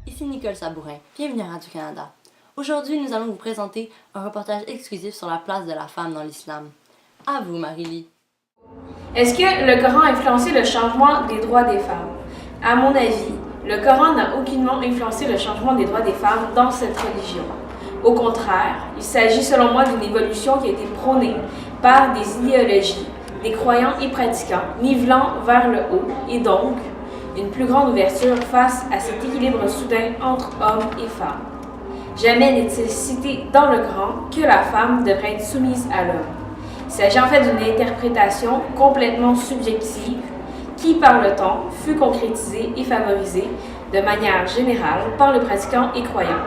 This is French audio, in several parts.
Ici Nicole Sabourin, bienvenue à Radio-Canada. Aujourd'hui, nous allons vous présenter un reportage exclusif sur la place de la femme dans l'islam. À vous, Marie-Lie. Est-ce que le Coran a influencé le changement des droits des femmes? À mon avis, le Coran n'a aucunement influencé le changement des droits des femmes dans cette religion. Au contraire, il s'agit selon moi d'une évolution qui a été prônée par des idéologies, des croyants et pratiquants, nivelant vers le haut, et donc une plus grande ouverture face à cet équilibre soudain entre hommes et femmes. Jamais n'est-il cité dans le Coran que la femme devrait être soumise à l'homme. Il s'agit en fait d'une interprétation complètement subjective qui, par le temps, fut concrétisée et favorisée de manière générale par les pratiquants et croyants.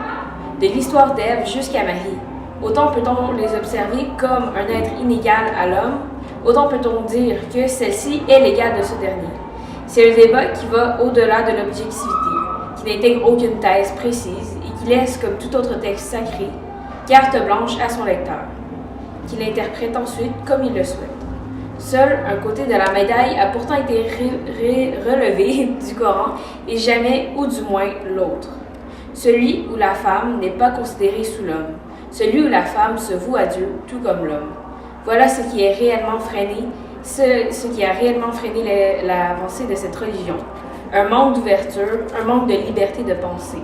De l'histoire d'Ève jusqu'à Marie, autant peut-on les observer comme un être inégal à l'homme, autant peut-on dire que celle-ci est l'égale de ce dernier. C'est un débat qui va au-delà de l'objectivité, qui n'intègre aucune thèse précise et qui laisse, comme tout autre texte sacré, carte blanche à son lecteur, qui l'interprète ensuite comme il le souhaite. Seul un côté de la médaille a pourtant été relevé du Coran et jamais, ou du moins, l'autre. Celui où la femme n'est pas considérée sous l'homme, celui où la femme se voue à Dieu tout comme l'homme. Voilà ce qui a réellement freiné l'avancée de cette religion. Un manque d'ouverture, un manque de liberté de penser.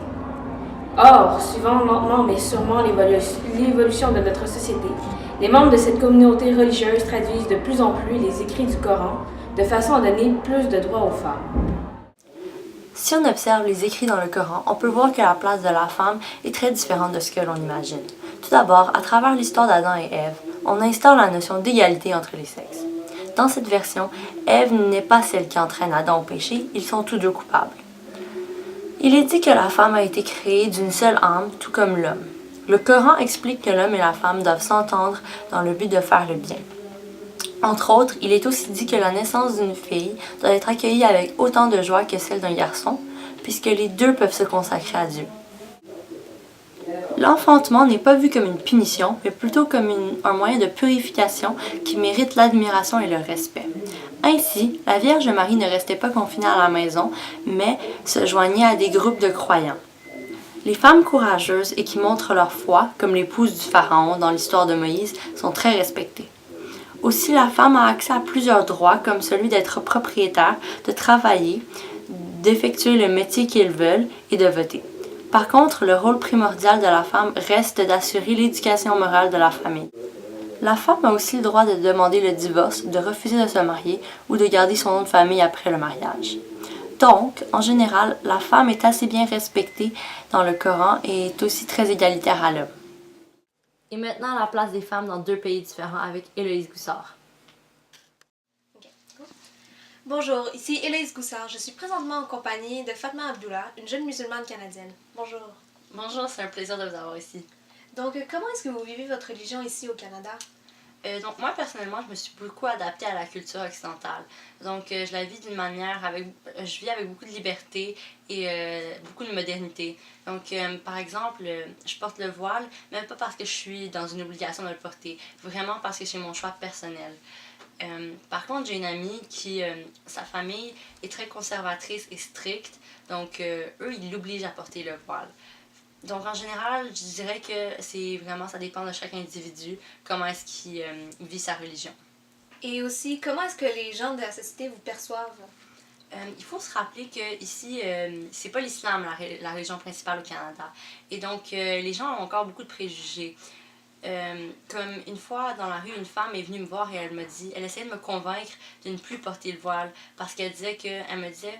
Or, suivant lentement mais sûrement l'évolution de notre société, les membres de cette communauté religieuse traduisent de plus en plus les écrits du Coran de façon à donner plus de droits aux femmes. Si on observe les écrits dans le Coran, on peut voir que la place de la femme est très différente de ce que l'on imagine. Tout d'abord, à travers l'histoire d'Adam et Ève, on instaure la notion d'égalité entre les sexes. Dans cette version, Ève n'est pas celle qui entraîne Adam au péché, ils sont tous deux coupables. Il est dit que la femme a été créée d'une seule âme, tout comme l'homme. Le Coran explique que l'homme et la femme doivent s'entendre dans le but de faire le bien. Entre autres, il est aussi dit que la naissance d'une fille doit être accueillie avec autant de joie que celle d'un garçon, puisque les deux peuvent se consacrer à Dieu. L'enfantement n'est pas vu comme une punition, mais plutôt comme un moyen de purification qui mérite l'admiration et le respect. Ainsi, la Vierge Marie ne restait pas confinée à la maison, mais se joignait à des groupes de croyants. Les femmes courageuses et qui montrent leur foi, comme l'épouse du Pharaon dans l'histoire de Moïse, sont très respectées. Aussi, la femme a accès à plusieurs droits, comme celui d'être propriétaire, de travailler, d'effectuer le métier qu'ils veulent et de voter. Par contre, le rôle primordial de la femme reste d'assurer l'éducation morale de la famille. La femme a aussi le droit de demander le divorce, de refuser de se marier ou de garder son nom de famille après le mariage. Donc, en général, la femme est assez bien respectée dans le Coran et est aussi très égalitaire à l'homme. Et maintenant, la place des femmes dans deux pays différents avec Héloïse Goussard. Bonjour, ici Héloïse Goussard. Je suis présentement en compagnie de Fatma Abdullah, une jeune musulmane canadienne. Bonjour. Bonjour, c'est un plaisir de vous avoir ici. Donc, comment est-ce que vous vivez votre religion ici au Canada? Donc moi, personnellement, je me suis beaucoup adaptée à la culture occidentale. Donc, je la vis d'une manière je vis avec beaucoup de liberté et beaucoup de modernité. Donc, par exemple, je porte le voile, même pas parce que je suis dans une obligation de le porter, vraiment parce que c'est mon choix personnel. Par contre, j'ai une amie qui, sa famille est très conservatrice et stricte, donc eux, ils l'obligent à porter le voile. Donc, en général, je dirais que ça dépend de chaque individu, comment est-ce qu'il vit sa religion. Et aussi, comment est-ce que les gens de la société vous perçoivent? Il faut se rappeler que ici, c'est pas l'islam la religion principale au Canada. Et donc, les gens ont encore beaucoup de préjugés. Comme une fois dans la rue, une femme est venue me voir et elle essayait de me convaincre de ne plus porter le voile parce qu'elle me disait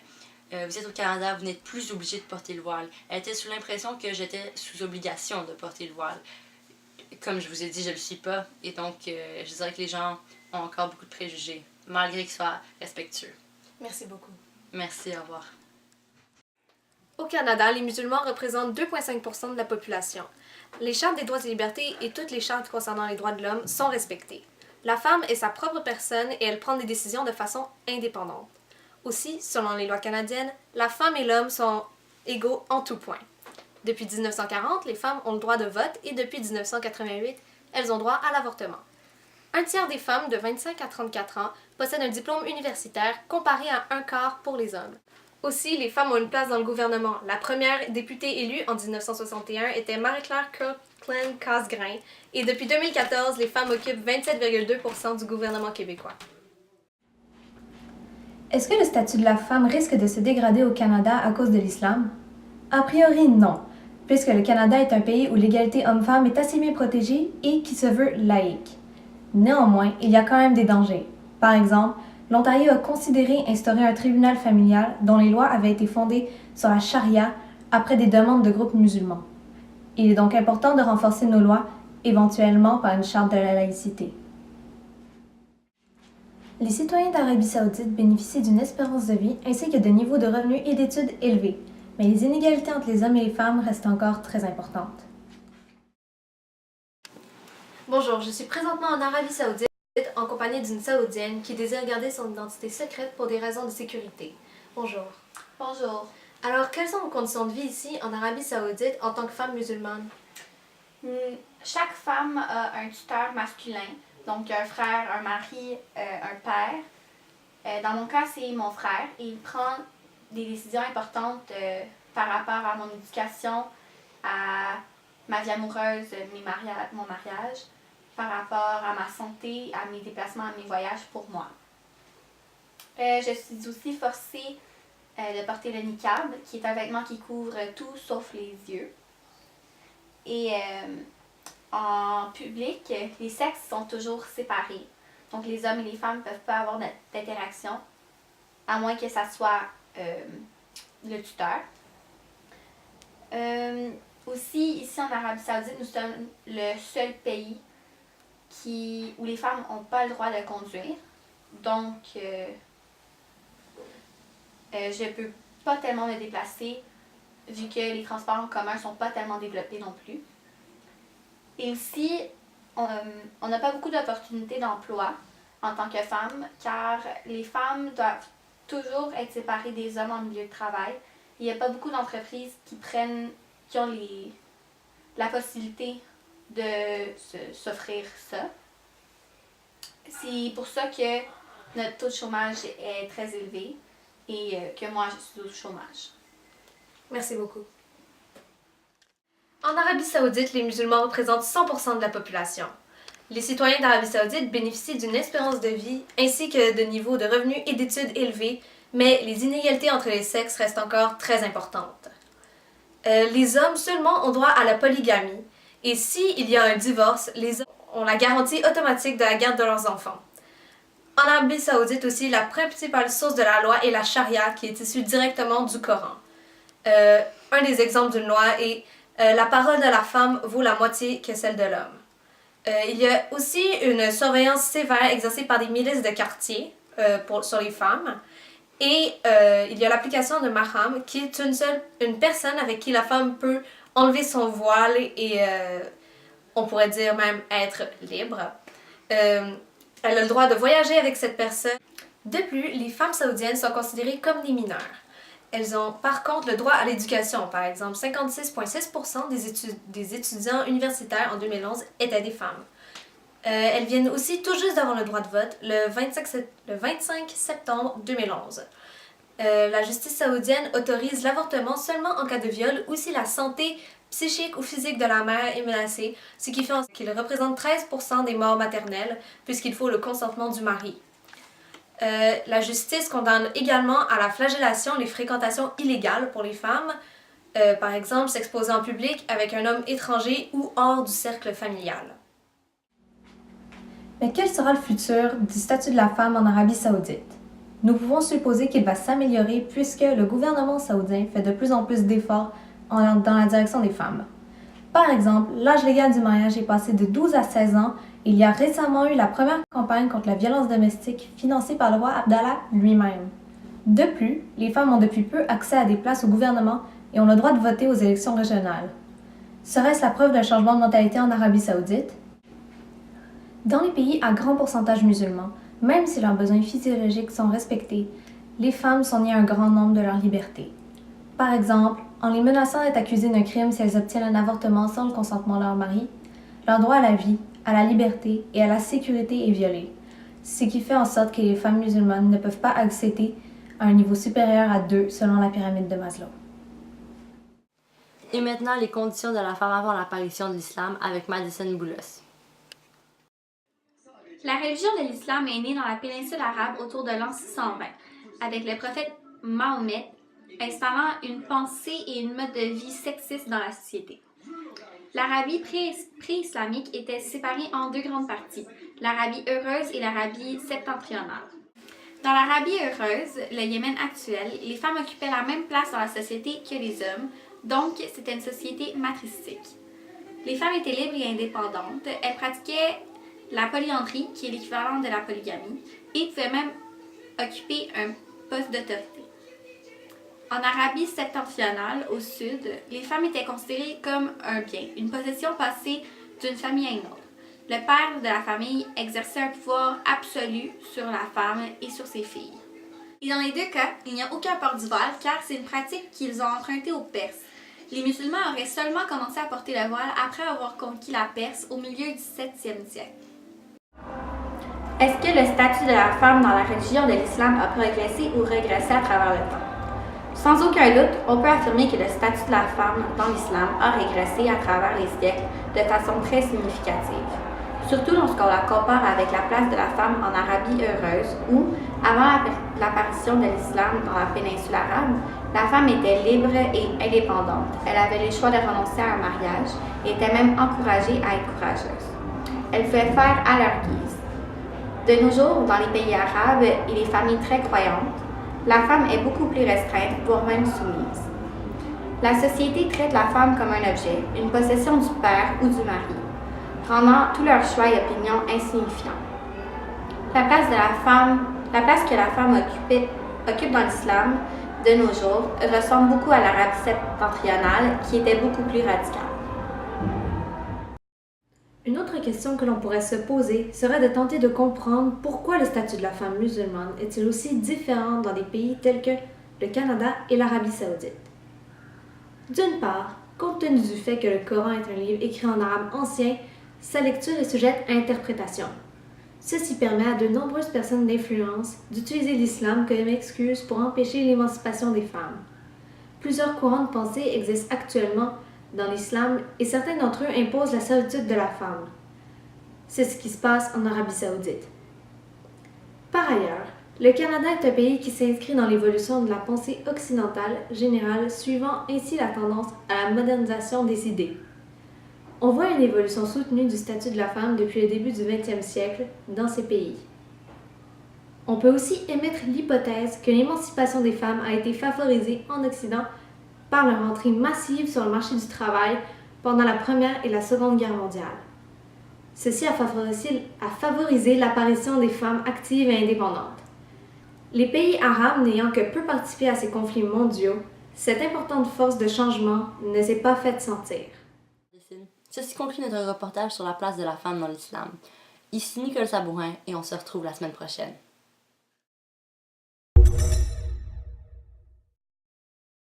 vous êtes au Canada, vous n'êtes plus obligé de porter le voile. Elle était sous l'impression que j'étais sous obligation de porter le voile. Comme je vous ai dit, je ne le suis pas. Et donc, je dirais que les gens ont encore beaucoup de préjugés, malgré qu'ils soient respectueux. Merci beaucoup. Merci, au revoir. Au Canada, les musulmans représentent 2,5% de la population. Les chartes des droits et libertés et toutes les chartes concernant les droits de l'homme sont respectées. La femme est sa propre personne et elle prend des décisions de façon indépendante. Aussi, selon les lois canadiennes, la femme et l'homme sont égaux en tout point. Depuis 1940, les femmes ont le droit de vote et depuis 1988, elles ont droit à l'avortement. Un tiers des femmes de 25 à 34 ans possèdent un diplôme universitaire comparé à un quart pour les hommes. Aussi, les femmes ont une place dans le gouvernement. La première députée élue en 1961 était Marie-Claire Kirkland-Casgrain et depuis 2014, les femmes occupent 27,2% du gouvernement québécois. Est-ce que le statut de la femme risque de se dégrader au Canada à cause de l'islam? A priori, non, puisque le Canada est un pays où l'égalité homme-femme est assez bien protégée et qui se veut laïque. Néanmoins, il y a quand même des dangers. Par exemple, l'Ontario a considéré instaurer un tribunal familial dont les lois avaient été fondées sur la charia après des demandes de groupes musulmans. Il est donc important de renforcer nos lois, éventuellement par une charte de la laïcité. Les citoyens d'Arabie Saoudite bénéficient d'une espérance de vie ainsi que de niveaux de revenus et d'études élevés, mais les inégalités entre les hommes et les femmes restent encore très importantes. Bonjour, je suis présentement en Arabie Saoudite en compagnie d'une Saoudienne qui désire garder son identité secrète pour des raisons de sécurité. Bonjour. Bonjour. Alors, quelles sont vos conditions de vie ici en Arabie Saoudite en tant que femme musulmane? Chaque femme a un tuteur masculin, donc un frère, un mari, un père. Dans mon cas, c'est mon frère et il prend des décisions importantes par rapport à mon éducation, à ma vie amoureuse, mon mariage, par rapport à ma santé, à mes déplacements, à mes voyages pour moi. Je suis aussi forcée de porter le niqab, qui est un vêtement qui couvre tout sauf les yeux. Et en public, les sexes sont toujours séparés. Donc les hommes et les femmes ne peuvent pas avoir d'interaction, à moins que ça soit le tuteur. Aussi, ici en Arabie Saoudite, nous sommes le seul pays où les femmes n'ont pas le droit de conduire. Donc, je ne peux pas tellement me déplacer vu que les transports en commun ne sont pas tellement développés non plus. Et aussi, on n'a pas beaucoup d'opportunités d'emploi en tant que femme, car les femmes doivent toujours être séparées des hommes en milieu de travail. Il n'y a pas beaucoup d'entreprises qui ont la possibilité de s'offrir ça. C'est pour ça que notre taux de chômage est très élevé et que moi je suis au chômage. Merci beaucoup. En Arabie Saoudite, les musulmans représentent 100% de la population. Les citoyens d'Arabie Saoudite bénéficient d'une espérance de vie ainsi que de niveaux de revenus et d'études élevés, mais les inégalités entre les sexes restent encore très importantes. Les hommes seulement ont droit à la polygamie, et s'il y a un divorce, les hommes ont la garantie automatique de la garde de leurs enfants. En Arabie Saoudite aussi, la principale source de la loi est la charia, qui est issue directement du Coran. Un des exemples d'une loi est la parole de la femme vaut la moitié que celle de l'homme. Il y a aussi une surveillance sévère exercée par des milices de quartier sur les femmes. Et il y a l'application de mahram, qui est une personne avec qui la femme peut enlever son voile et on pourrait dire même être libre. Elle a le droit de voyager avec cette personne. De plus, les femmes saoudiennes sont considérées comme des mineurs. Elles ont par contre le droit à l'éducation. Par exemple, 56,6% des étudiants universitaires en 2011 étaient des femmes. Elles viennent aussi tout juste d'avoir le droit de vote le 25 septembre 2011. La justice saoudienne autorise l'avortement seulement en cas de viol ou si la santé psychique ou physique de la mère est menacée, ce qui fait qu'il représente 13% des morts maternelles puisqu'il faut le consentement du mari. La justice condamne également à la flagellation les fréquentations illégales pour les femmes, par exemple s'exposer en public avec un homme étranger ou hors du cercle familial. Mais quel sera le futur du statut de la femme en Arabie Saoudite? Nous pouvons supposer qu'il va s'améliorer puisque le gouvernement saoudien fait de plus en plus d'efforts dans la direction des femmes. Par exemple, l'âge légal du mariage est passé de 12 à 16 ans et il y a récemment eu la première campagne contre la violence domestique financée par le roi Abdallah lui-même. De plus, les femmes ont depuis peu accès à des places au gouvernement et ont le droit de voter aux élections régionales. Serait-ce la preuve d'un changement de mentalité en Arabie Saoudite? Dans les pays à grand pourcentage musulman, même si leurs besoins physiologiques sont respectés, les femmes sont niées un grand nombre de leurs libertés. Par exemple, en les menaçant d'être accusées d'un crime si elles obtiennent un avortement sans le consentement de leur mari, leur droit à la vie, à la liberté et à la sécurité est violé, ce qui fait en sorte que les femmes musulmanes ne peuvent pas accéder à un niveau supérieur à 2 selon la pyramide de Maslow. Et maintenant, les conditions de la femme avant l'apparition de l'islam avec Madison Boulos. La religion de l'islam est née dans la péninsule arabe autour de l'an 620, avec le prophète Mahomet installant une pensée et une mode de vie sexiste dans la société. L'Arabie pré-islamique était séparée en deux grandes parties, l'Arabie heureuse et l'Arabie septentrionale. Dans l'Arabie heureuse, le Yémen actuel, les femmes occupaient la même place dans la société que les hommes, donc c'était une société matricistique. Les femmes étaient libres et indépendantes, elles pratiquaient la polyandrie, qui est l'équivalent de la polygamie, et pouvaient même occuper un poste d'autorité. En Arabie septentrionale, au sud, les femmes étaient considérées comme un bien, une possession passée d'une famille à une autre. Le père de la famille exerçait un pouvoir absolu sur la femme et sur ses filles. Et dans les deux cas, il n'y a aucun port du voile car c'est une pratique qu'ils ont empruntée aux Perses. Les musulmans auraient seulement commencé à porter le voile après avoir conquis la Perse au milieu du 7e siècle. Est-ce que le statut de la femme dans la religion de l'islam a progressé ou régressé à travers le temps? Sans aucun doute, on peut affirmer que le statut de la femme dans l'islam a régressé à travers les siècles de façon très significative. Surtout lorsqu'on la compare avec la place de la femme en Arabie heureuse où, avant l'apparition de l'islam dans la péninsule arabe, la femme était libre et indépendante. Elle avait le choix de renoncer à un mariage et était même encouragée à être courageuse. Elle pouvait faire à leur guise. De nos jours, dans les pays arabes et les familles très croyantes, la femme est beaucoup plus restreinte, voire même soumise. La société traite la femme comme un objet, une possession du père ou du mari, rendant tous leurs choix et opinions insignifiants. La place que la femme occupe dans l'islam de nos jours ressemble beaucoup à l'Arabie septentrionale qui était beaucoup plus radicale. Une autre question que l'on pourrait se poser serait de tenter de comprendre pourquoi le statut de la femme musulmane est-il aussi différent dans des pays tels que le Canada et l'Arabie saoudite. D'une part, compte tenu du fait que le Coran est un livre écrit en arabe ancien, sa lecture est sujette à interprétation. Ceci permet à de nombreuses personnes d'influence d'utiliser l'islam comme excuse pour empêcher l'émancipation des femmes. Plusieurs courants de pensée existent actuellement dans l'islam et certains d'entre eux imposent la servitude de la femme. C'est ce qui se passe en Arabie saoudite. Par ailleurs, le Canada est un pays qui s'inscrit dans l'évolution de la pensée occidentale générale, suivant ainsi la tendance à la modernisation des idées. On voit une évolution soutenue du statut de la femme depuis le début du 20e siècle dans ces pays. On peut aussi émettre l'hypothèse que l'émancipation des femmes a été favorisée en Occident par leur entrée massive sur le marché du travail pendant la Première et la Seconde Guerre mondiale. Ceci a favorisé l'apparition des femmes actives et indépendantes. Les pays arabes n'ayant que peu participé à ces conflits mondiaux, cette importante force de changement ne s'est pas faite sentir. Ceci conclut notre reportage sur la place de la femme dans l'islam. Ici Nicole Sabourin et on se retrouve la semaine prochaine.